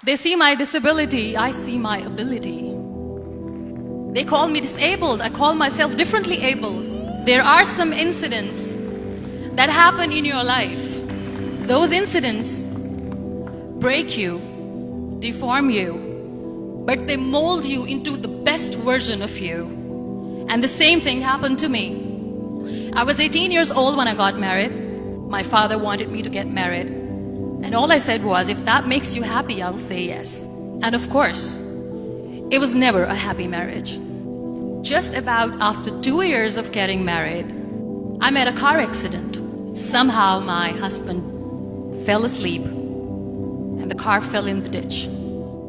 They see my disability, I see my ability. They call me disabled, I call myself differently abled. There are some incidents that happen in your life. Those incidents break you, deform you, but they mold you into the best version of you. And the same thing happened to me. I was 18 years old when I got married. My father wanted me to get married. And all I said was, if that makes you happy, I'll say yes. And of course, it was never a happy marriage. Just about after 2 years of getting married, I met a car accident. Somehow my husband fell asleep and the car fell in the ditch.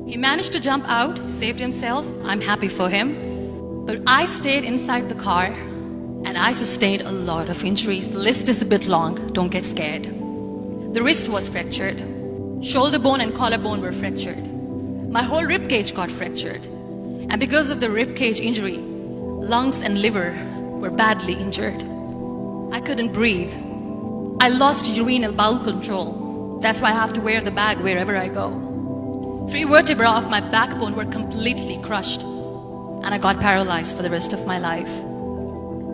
He managed to jump out, saved himself. I'm happy for him. But I stayed inside the car and I sustained a lot of injuries. The list is a bit long, don't get scared. The wrist was fractured. Shoulder bone and collarbone were fractured. My whole rib cage got fractured. And because of the rib cage injury, lungs and liver were badly injured. I couldn't breathe. I lost urinary bowel control. That's why I have to wear the bag wherever I go. 3 vertebrae of my backbone were completely crushed. And I got paralyzed for the rest of my life.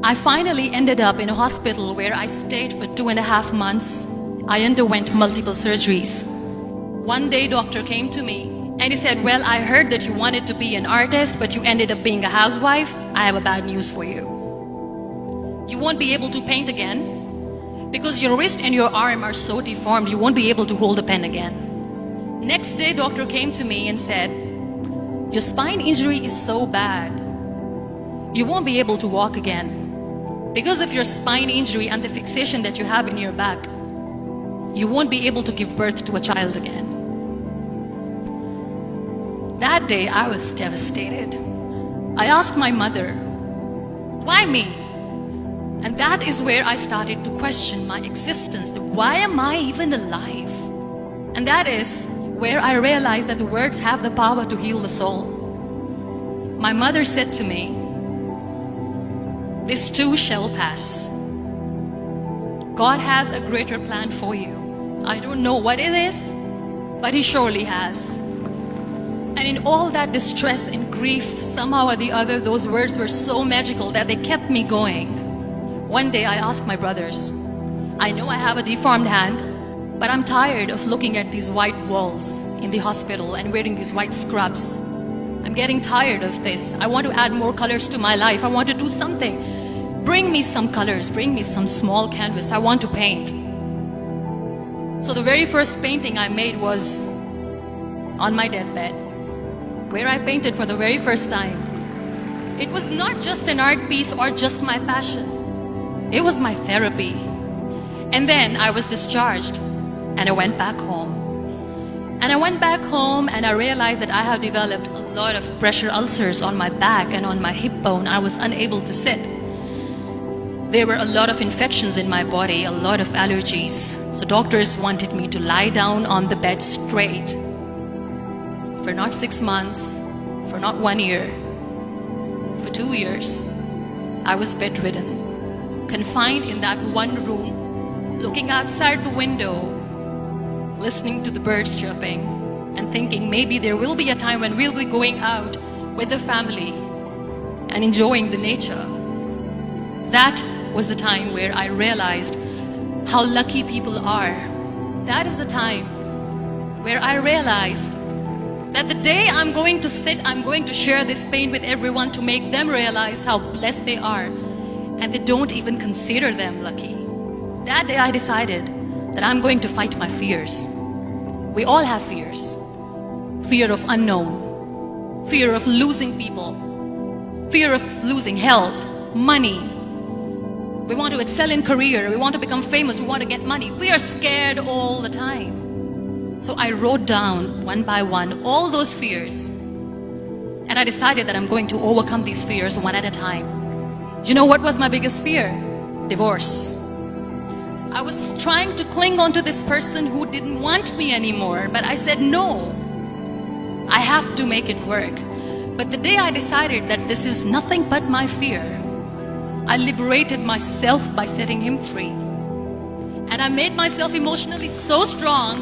I finally ended up in a hospital where I stayed for 2.5 months. I underwent multiple surgeries. One day, doctor came to me and he said, well, I heard that you wanted to be an artist, but you ended up being a housewife. I have a bad news for you. You won't be able to paint again because your wrist and your arm are so deformed, you won't be able to hold a pen again. Next day, doctor came to me and said, your spine injury is so bad, you won't be able to walk again. Because of your spine injury and the fixation that you have in your back, you won't be able to give birth to a child again. That day, I was devastated. I asked my mother, why me? And that is where I started to question my existence. Why am I even alive? And that is where I realized that the words have the power to heal the soul. My mother said to me, this too shall pass. God has a greater plan for you. I don't know what it is, but He surely has. And in all that distress and grief, somehow or the other, those words were so magical that they kept me going. One day I asked my brothers, I know I have a deformed hand, but I'm tired of looking at these white walls in the hospital and wearing these white scrubs. I'm getting tired of this. I want to add more colors to my life. I want to do something. Bring me some colors, bring me some small canvas. I want to paint. So the very first painting I made was on my deathbed, where I painted for the very first time. It was not just an art piece or just my passion. It was my therapy. And then I was discharged and I went back home. And I went back home and I realized that I have developed a lot of pressure ulcers on my back and on my hip bone. I was unable to sit. There were a lot of infections in my body, a lot of allergies. So doctors wanted me to lie down on the bed straight for not 6 months, for not 1 year, for 2 years. I was bedridden, confined in that one room, looking outside the window, listening to the birds chirping and thinking maybe there will be a time when we'll be going out with the family and enjoying the nature. That was the time where I realized how lucky people are. That is the time where I realized that the day I'm going to sit, I'm going to share this pain with everyone to make them realize how blessed they are, and they don't even consider them lucky. That day I decided that I'm going to fight my fears. We all have fears. Fear of unknown, fear of losing people, fear of losing health, money. We want to excel in career, we want to become famous, we want to get money. We are scared all the time. So I wrote down one by one all those fears. And I decided that I'm going to overcome these fears one at a time. You know what was my biggest fear? Divorce. I was trying to cling on to this person who didn't want me anymore, but I said no. I have to make it work. But the day I decided that this is nothing but my fear, I liberated myself by setting him free. And I made myself emotionally so strong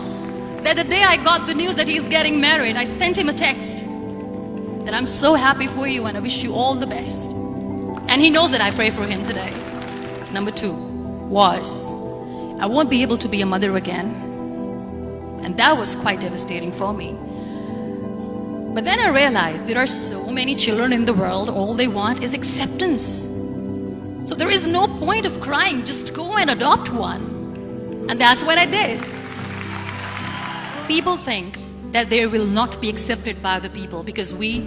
that the day I got the news that he's getting married, I sent him a text that I'm so happy for you and I wish you all the best. And he knows that I pray for him today. Number 2 was, I won't be able to be a mother again. And that was quite devastating for me. But then I realized there are so many children in the world, all they want is acceptance. So there is no point of crying, just go and adopt one. And that's what I did. People think that they will not be accepted by the people because we,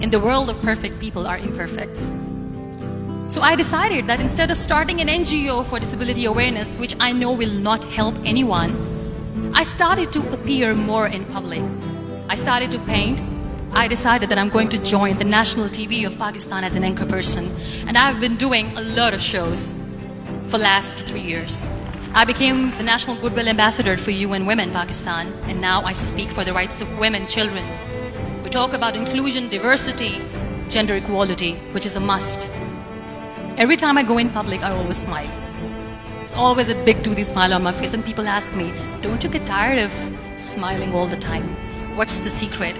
in the world of perfect people, are imperfects. So I decided that instead of starting an NGO for disability awareness, which I know will not help anyone, I started to appear more in public. I started to paint. I decided that I'm going to join the national TV of Pakistan as an anchor person. And I've been doing a lot of shows for the last 3 years. I became the National Goodwill Ambassador for UN Women Pakistan, and now I speak for the rights of women, children. We talk about inclusion, diversity, gender equality, which is a must. Every time I go in public, I always smile. It's always a big toothy smile on my face, and people ask me, don't you get tired of smiling all the time? What's the secret?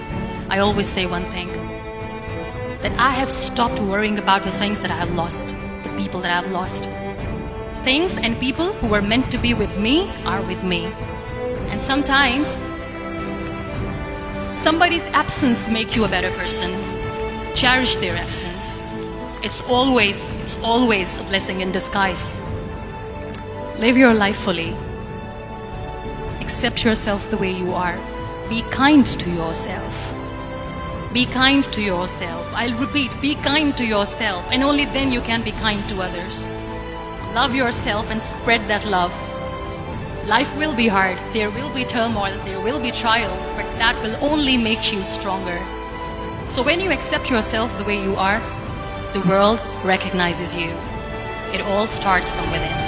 I always say one thing, that I have stopped worrying about the things that I have lost, the people that I have lost. Things and people who were meant to be with me are with me. And sometimes somebody's absence makes you a better person. Cherish their absence. It's always a blessing in disguise. Live your life fully. Accept yourself the way you are. Be kind to yourself. Be kind to yourself. I'll repeat, be kind to yourself, and only then you can be kind to others. Love yourself and spread that love. Life will be hard. There will be turmoils, there will be trials, but that will only make you stronger. So when you accept yourself the way you are, the world recognizes you. It all starts from within.